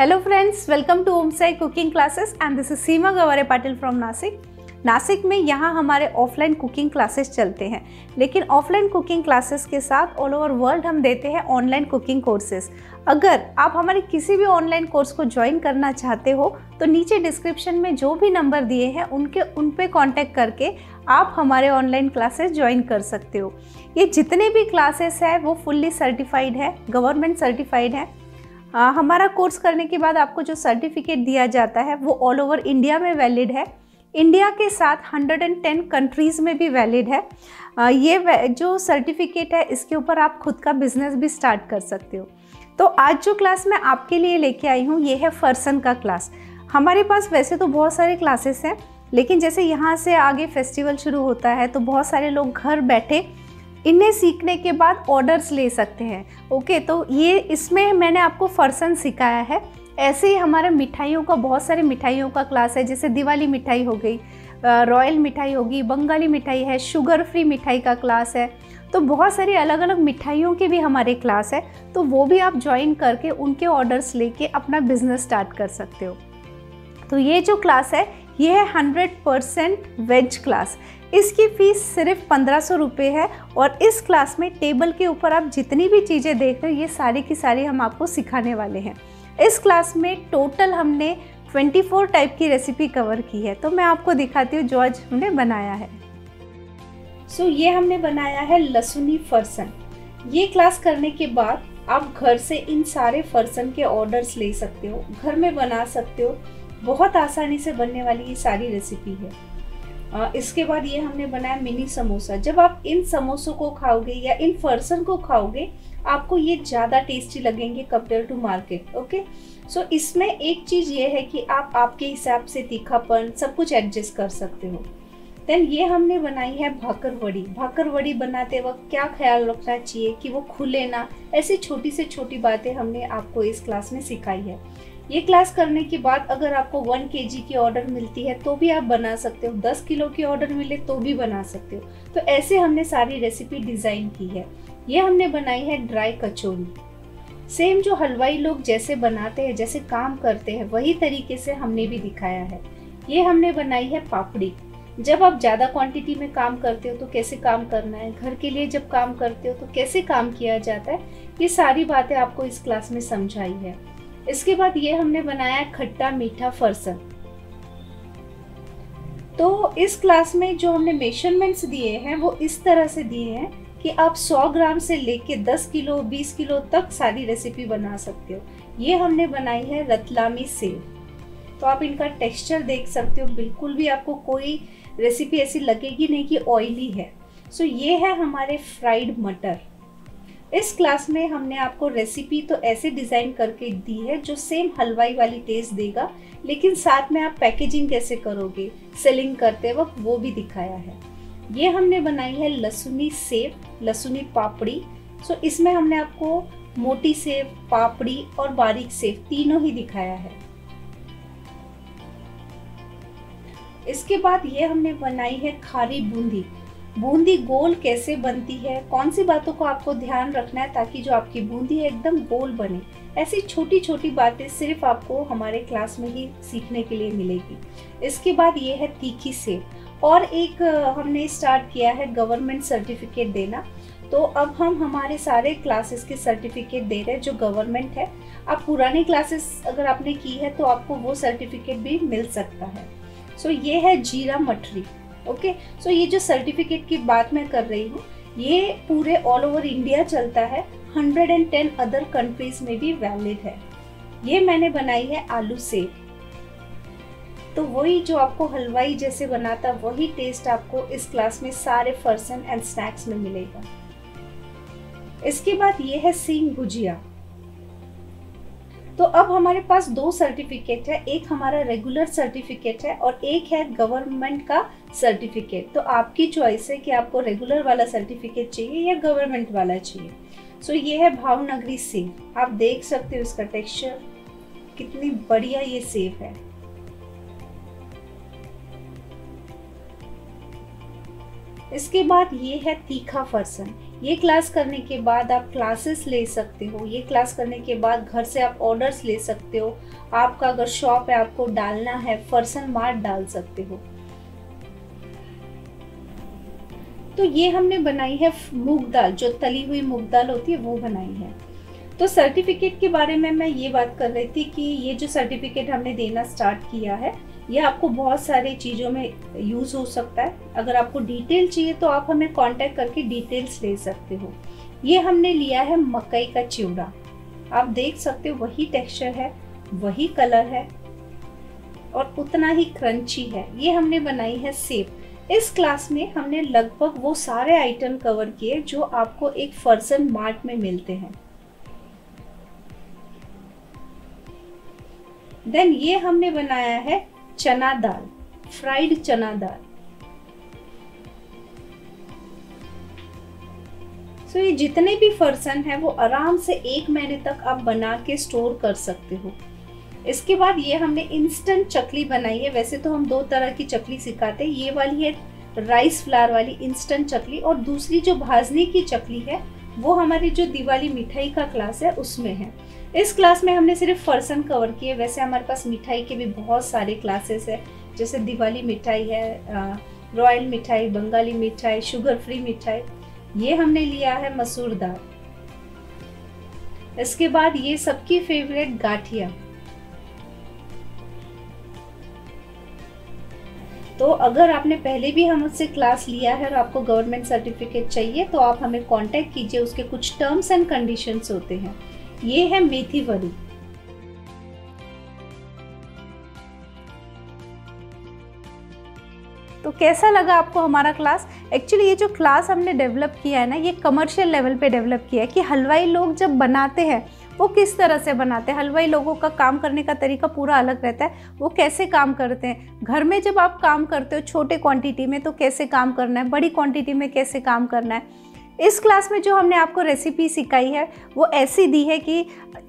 Hello friends, welcome to Om Sai Cooking Classes and this is Seema Gaware Patil from Nashik. Nashik में यहाँ हमारे offline cooking classes चलते हैं, लेकिन ऑफलाइन कुकिंग क्लासेस के साथ ऑल ओवर वर्ल्ड हम देते हैं ऑनलाइन कुकिंग कोर्सेज। अगर आप हमारे किसी भी ऑनलाइन कोर्स को ज्वाइन करना चाहते हो तो नीचे डिस्क्रिप्शन में जो भी नंबर दिए हैं उन पे कांटेक्ट करके आप हमारे ऑनलाइन क्लासेस ज्वाइन कर सकते हो। ये जितने भी क्लासेस हैं वो फुल्ली सर्टिफाइड है, गवर्नमेंट सर्टिफाइड है। हमारा कोर्स करने के बाद आपको जो सर्टिफिकेट दिया जाता है वो ऑल ओवर इंडिया में वैलिड है, इंडिया के साथ 110 कंट्रीज़ में भी वैलिड है। ये जो सर्टिफिकेट है इसके ऊपर आप खुद का बिजनेस भी स्टार्ट कर सकते हो। तो आज जो क्लास मैं आपके लिए लेके आई हूँ ये है फरसन का क्लास। हमारे पास वैसे तो बहुत सारे क्लासेस हैं, लेकिन जैसे यहाँ से आगे फेस्टिवल शुरू होता है तो बहुत सारे लोग घर बैठे इन्हें सीखने के बाद ऑर्डर्स ले सकते हैं। ओके, तो ये इसमें मैंने आपको फरसन सिखाया है। ऐसे ही हमारा मिठाइयों का बहुत सारे मिठाइयों का क्लास है, जैसे दिवाली मिठाई हो गई, रॉयल मिठाई होगी, बंगाली मिठाई है, शुगर फ्री मिठाई का क्लास है। तो बहुत सारी अलग अलग मिठाइयों के भी हमारे क्लास है, तो वो भी आप ज्वाइन करके उनके ऑर्डर्स लेके अपना बिजनेस स्टार्ट कर सकते हो। तो ये जो क्लास है ये है 100% वेज क्लास। इसकी फ़ीस सिर्फ 1500 रुपये है और इस क्लास में टेबल के ऊपर आप जितनी भी चीज़ें देख रहे हो ये सारी की सारी हम आपको सिखाने वाले हैं। इस क्लास में टोटल हमने 24 टाइप की रेसिपी कवर की है। तो मैं आपको दिखाती हूँ जो आज हमने बनाया है। ये हमने बनाया है लहसुनी फरसन। ये क्लास करने के बाद आप घर से इन सारे फरसन के ऑर्डर्स ले सकते हो, घर में बना सकते हो। बहुत आसानी से बनने वाली ये सारी रेसिपी है। इसके बाद ये हमने बनाया मिनी समोसा। जब आप इन समोसों को खाओगे या इन फरसन को खाओगे आपको ये ज़्यादा टेस्टी लगेंगे कंपेयर टू मार्केट। ओके, सो इसमें एक चीज़ ये है कि आप आपके हिसाब से तीखापन सब कुछ एडजस्ट कर सकते हो। देन ये हमने बनाई है भाकर वड़ी। भाकर वड़ी बनाते वक्त क्या ख्याल रखना चाहिए कि वो खुले ना, ऐसी छोटी से छोटी बातें हमने आपको इस क्लास में सिखाई है। ये क्लास करने के बाद अगर आपको 1 kg की ऑर्डर मिलती है तो भी आप बना सकते हो, 10 किलो की ऑर्डर मिले तो भी बना सकते हो। तो ऐसे हमने सारी रेसिपी डिज़ाइन की है। ये हमने बनाई है ड्राई कचौरी। सेम जो हलवाई लोग जैसे बनाते हैं, जैसे काम करते हैं, वही तरीके से हमने भी दिखाया है। ये हमने बनाई है पापड़ी। जब आप ज़्यादा क्वांटिटी में काम करते हो तो कैसे काम करना है, घर के लिए जब काम करते हो तो कैसे काम किया जाता है, ये सारी बातें आपको इस क्लास में समझाई है। इसके बाद ये हमने बनाया खट्टा मीठा फरसन। तो इस क्लास में जो हमने मेजरमेंट्स दिए हैं वो इस तरह से दिए हैं कि आप 100 ग्राम से लेके 10 किलो 20 किलो तक सारी रेसिपी बना सकते हो। ये हमने बनाई है रतलामी सेव। तो आप इनका टेक्सचर देख सकते हो, बिल्कुल भी आपको कोई रेसिपी ऐसी लगेगी नहीं कि ऑयली है। ये है हमारे फ्राइड मटर। इस क्लास में हमने आपको रेसिपी तो ऐसे डिज़ाइन करके दी है जो सेम हलवाई वाली टेस्ट देगा, लेकिन साथ में आप पैकेजिंग कैसे करोगे सेलिंग करते वक्त वो भी दिखाया है। ये हमने बनाई है लहसुनी सेव, लहसुनी पापड़ी। इसमें हमने आपको मोटी सेव, पापड़ी और बारीक सेव तीनों ही दिखाया है। इसके बाद ये हमने बनाई है खारी बूंदी। बूंदी गोल कैसे बनती है, कौन सी बातों को आपको ध्यान रखना है ताकि जो आपकी बूंदी है एकदम गोल बने, ऐसी छोटी छोटी बातें सिर्फ आपको हमारे क्लास में ही सीखने के लिए मिलेगी। इसके बाद ये है तीखी सेव और एक हमने स्टार्ट किया है गवर्नमेंट सर्टिफिकेट देना। तो अब हम हमारे सारे क्लासेस के सर्टिफिकेट दे रहे हैं जो गवर्नमेंट है। आप पुरानी क्लासेस अगर आपने की है तो आपको वो सर्टिफिकेट भी मिल सकता है। ये है जीरा मठरी। ओके, ये जो सर्टिफिकेट की बात मैं कर रही हूँ ये पूरे ऑल ओवर इंडिया चलता है, 110 अदर कंट्रीज में भी वैलिड है। ये मैंने बनाई है आलू सेव। तो वही जो आपको हलवाई जैसे बनाता वही टेस्ट आपको इस क्लास में सारे फरसन एंड स्नैक्स में मिलेगा। इसके बाद ये है सींग भुजिया। तो अब हमारे पास 2 सर्टिफिकेट है, एक हमारा रेगुलर सर्टिफिकेट है और एक है गवर्नमेंट का सर्टिफिकेट। तो आपकी चॉइस है कि आपको रेगुलर वाला सर्टिफिकेट चाहिए या गवर्नमेंट वाला चाहिए। ये है भावनगरी सेव। आप देख सकते हो इसका टेक्सचर कितनी बढ़िया ये सेव है। इसके बाद ये है तीखा फरसन। ये क्लास करने के बाद आप क्लासेस ले सकते हो, ये क्लास करने के बाद घर से आप ऑर्डर्स ले सकते हो। आपका अगर शॉप है, आपको डालना है, फरसन मार्ट डाल सकते हो। तो ये हमने बनाई है मूंग दाल, जो तली हुई मूंग दाल होती है वो बनाई है। तो सर्टिफिकेट के बारे में मैं ये बात कर रही थी कि ये जो सर्टिफिकेट हमने देना स्टार्ट किया है, ये आपको बहुत सारी चीज़ों में यूज़ हो सकता है। अगर आपको डिटेल चाहिए तो आप हमें कांटेक्ट करके डिटेल्स ले सकते हो। ये हमने लिया है मकई का चिवड़ा, आप देख सकते हो वही टेक्सचर है, वही कलर है और उतना ही क्रंची है। ये हमने बनाई है सेब। इस क्लास में हमने लगभग वो सारे आइटम कवर किए जो आपको एक फरसन मार्ट में मिलते हैं। देन ये हमने बनाया है चना दाल, फ्राइड चना दाल। सो ये जितने भी फरसन है वो आराम से 1 महीने तक आप बना के स्टोर कर सकते हो। इसके बाद ये हमने इंस्टेंट चकली बनाई है। वैसे तो हम 2 तरह की चकली सिखाते हैं, ये वाली है राइस फ्लावर वाली इंस्टेंट चकली, और दूसरी जो भाजने की चकली है वो हमारी जो दिवाली मिठाई का क्लास है उसमें है। इस क्लास में हमने सिर्फ फरसन कवर किए। वैसे हमारे पास मिठाई के भी बहुत सारे क्लासेस है, जैसे दिवाली मिठाई है, रॉयल मिठाई, बंगाली मिठाई, शुगर फ्री मिठाई। ये हमने लिया है मसूर दाल। इसके बाद ये सबकी फेवरेट गाठिया। तो अगर आपने पहले भी हमसे क्लास लिया है और आपको गवर्नमेंट सर्टिफिकेट चाहिए तो आप हमें कांटेक्ट कीजिए, उसके कुछ टर्म्स एंड कंडीशंस होते हैं। ये है मेथी वड़ी। तो कैसा लगा आपको हमारा क्लास? एक्चुअली ये जो क्लास हमने डेवलप किया है ना, ये कमर्शियल लेवल पे डेवलप किया है कि हलवाई लोग जब बनाते हैं वो किस तरह से बनाते हैं। हलवाई लोगों का काम करने का तरीका पूरा अलग रहता है, वो कैसे काम करते हैं। घर में जब आप काम करते हो छोटे क्वांटिटी में तो कैसे काम करना है, बड़ी क्वांटिटी में कैसे काम करना है। इस क्लास में जो हमने आपको रेसिपी सिखाई है वो ऐसी दी है कि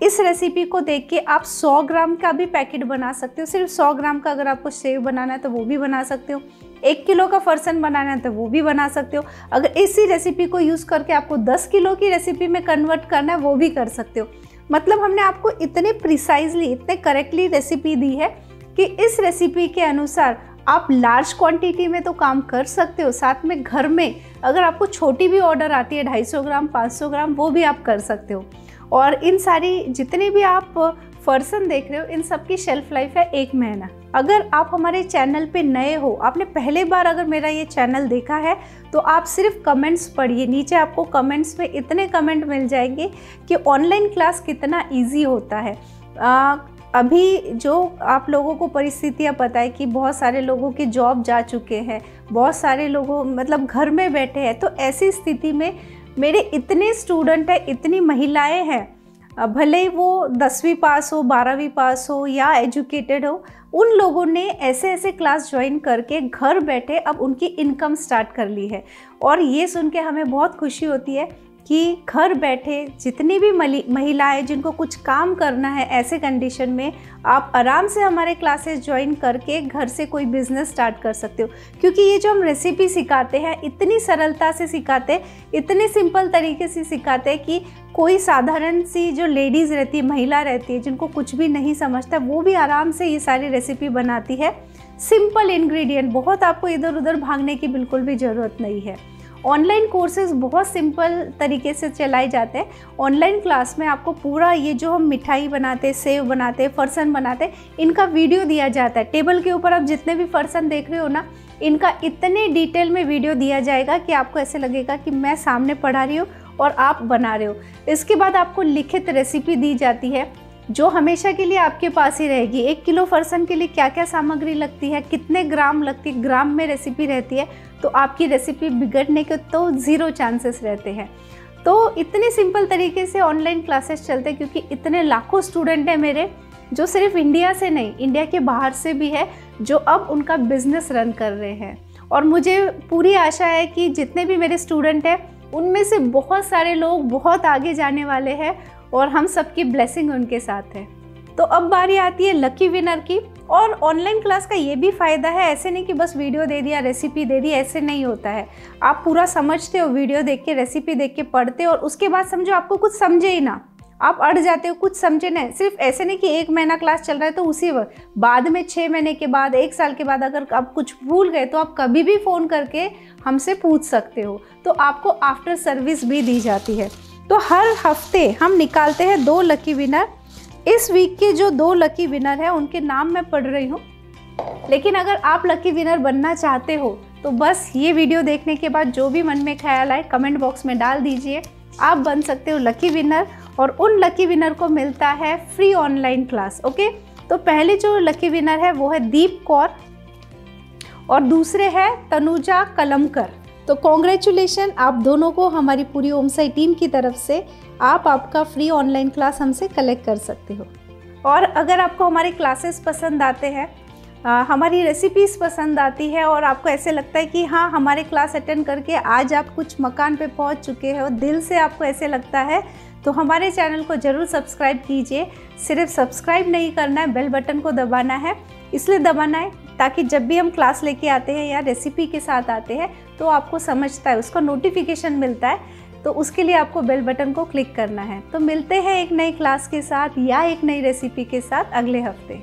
इस रेसिपी को देख के आप 100 ग्राम का भी पैकेट बना सकते हो। सिर्फ 100 ग्राम का अगर आपको सेव बनाना है तो वो भी बना सकते हो। 1 किलो का फरसन बनाना है तो वो भी बना सकते हो। अगर इसी रेसिपी को यूज़ करके आपको 10 किलो की रेसिपी में कन्वर्ट करना है वो भी कर सकते हो। मतलब हमने आपको इतने प्रिसाइजली, इतने करेक्टली रेसिपी दी है कि इस रेसिपी के अनुसार आप लार्ज क्वांटिटी में तो काम कर सकते हो, साथ में घर में अगर आपको छोटी भी ऑर्डर आती है 250 ग्राम 500 ग्राम वो भी आप कर सकते हो। और इन सारी जितने भी आप फरसन देख रहे हो इन सब की शेल्फ लाइफ है 1 महीना। अगर आप हमारे चैनल पे नए हो, आपने पहले बार अगर मेरा ये चैनल देखा है तो आप सिर्फ कमेंट्स पढ़िए। नीचे आपको कमेंट्स में इतने कमेंट मिल जाएंगे कि ऑनलाइन क्लास कितना ईजी होता है। अभी जो आप लोगों को परिस्थितियाँ पता है कि बहुत सारे लोगों के जॉब जा चुके हैं, बहुत सारे लोगों मतलब घर में बैठे हैं। तो ऐसी स्थिति में मेरे इतने स्टूडेंट हैं, इतनी महिलाएं हैं, भले ही वो 10वीं पास हो, 12वीं पास हो या एजुकेटेड हो, उन लोगों ने ऐसे ऐसे क्लास ज्वाइन करके घर बैठे अब उनकी इनकम स्टार्ट कर ली है। और ये सुन के हमें बहुत खुशी होती है कि घर बैठे जितनी भी महिलाएं जिनको कुछ काम करना है ऐसे कंडीशन में आप आराम से हमारे क्लासेस ज्वाइन करके घर से कोई बिज़नेस स्टार्ट कर सकते हो। क्योंकि ये जो हम रेसिपी सिखाते हैं इतनी सरलता से सिखाते हैं, इतने सिंपल तरीके से सिखाते हैं कि कोई साधारण सी जो लेडीज़ रहती है, महिला रहती है, जिनको कुछ भी नहीं समझता वो भी आराम से ये सारी रेसिपी बनाती है। सिंपल इंग्रेडिएंट, बहुत आपको इधर उधर भागने की बिल्कुल भी ज़रूरत नहीं है। ऑनलाइन कोर्सेज बहुत सिंपल तरीके से चलाए जाते हैं। ऑनलाइन क्लास में आपको पूरा ये जो हम मिठाई बनाते, सेव बनाते, फरसन बनाते, इनका वीडियो दिया जाता है। टेबल के ऊपर आप जितने भी फरसन देख रहे हो ना, इनका इतने डिटेल में वीडियो दिया जाएगा कि आपको ऐसे लगेगा कि मैं सामने पढ़ा रही हूँ और आप बना रहे हो। इसके बाद आपको लिखित रेसिपी दी जाती है जो हमेशा के लिए आपके पास ही रहेगी। 1 किलो फरसन के लिए क्या क्या सामग्री लगती है, कितने ग्राम लगती है, ग्राम में रेसिपी रहती है, तो आपकी रेसिपी बिगड़ने के तो 0 चांसेस रहते हैं। तो इतने सिंपल तरीके से ऑनलाइन क्लासेस चलते हैं क्योंकि इतने लाखों स्टूडेंट हैं मेरे जो सिर्फ इंडिया से नहीं, इंडिया के बाहर से भी है, जो अब उनका बिजनेस रन कर रहे हैं। और मुझे पूरी आशा है कि जितने भी मेरे स्टूडेंट हैं उनमें से बहुत सारे लोग बहुत आगे जाने वाले हैं और हम सबकी ब्लेसिंग उनके साथ है। तो अब बारी आती है लकी विनर की। और ऑनलाइन क्लास का ये भी फ़ायदा है, ऐसे नहीं कि बस वीडियो दे दिया, रेसिपी दे दी, ऐसे नहीं होता है। आप पूरा समझते हो, वीडियो देख के, रेसिपी देख के पढ़ते हो और उसके बाद समझो आपको कुछ समझे ही ना, आप अड़ जाते हो, कुछ समझे नहीं। सिर्फ ऐसे नहीं कि 1 महीना क्लास चल रहा है तो उसी वक्त, बाद में 6 महीने के बाद, 1 साल के बाद अगर आप कुछ भूल गए तो आप कभी भी फ़ोन करके हमसे पूछ सकते हो। तो आपको आफ्टर सर्विस भी दी जाती है। तो हर हफ्ते हम निकालते हैं 2 लकी विनर। इस वीक के जो 2 लकी विनर हैं उनके नाम मैं पढ़ रही हूँ, लेकिन अगर आप लकी विनर बनना चाहते हो तो बस ये वीडियो देखने के बाद जो भी मन में ख्याल आए कमेंट बॉक्स में डाल दीजिए, आप बन सकते हो लकी विनर और उन लकी विनर को मिलता है फ्री ऑनलाइन क्लास। ओके, तो पहले जो लकी विनर है वो है दीप कौर और दूसरे है तनुजा कलमकर। तो कॉन्ग्रेचुलेशन आप दोनों को हमारी पूरी ओमसाई टीम की तरफ से। आप आपका फ्री ऑनलाइन क्लास हमसे कलेक्ट कर सकते हो। और अगर आपको हमारे क्लासेस पसंद आते हैं, हमारी रेसिपीज़ पसंद आती है और आपको ऐसे लगता है कि हाँ हमारे क्लास अटेंड करके आज आप कुछ मकान पे पहुंच चुके हो, दिल से आपको ऐसे लगता है, तो हमारे चैनल को ज़रूर सब्सक्राइब कीजिए। सिर्फ सब्सक्राइब नहीं करना है, बेल बटन को दबाना है। इसलिए दबाना है ताकि जब भी हम क्लास लेके आते हैं या रेसिपी के साथ आते हैं तो आपको समझता है, उसका नोटिफिकेशन मिलता है। तो उसके लिए आपको बेल बटन को क्लिक करना है। तो मिलते हैं एक नई क्लास के साथ या एक नई रेसिपी के साथ अगले हफ्ते।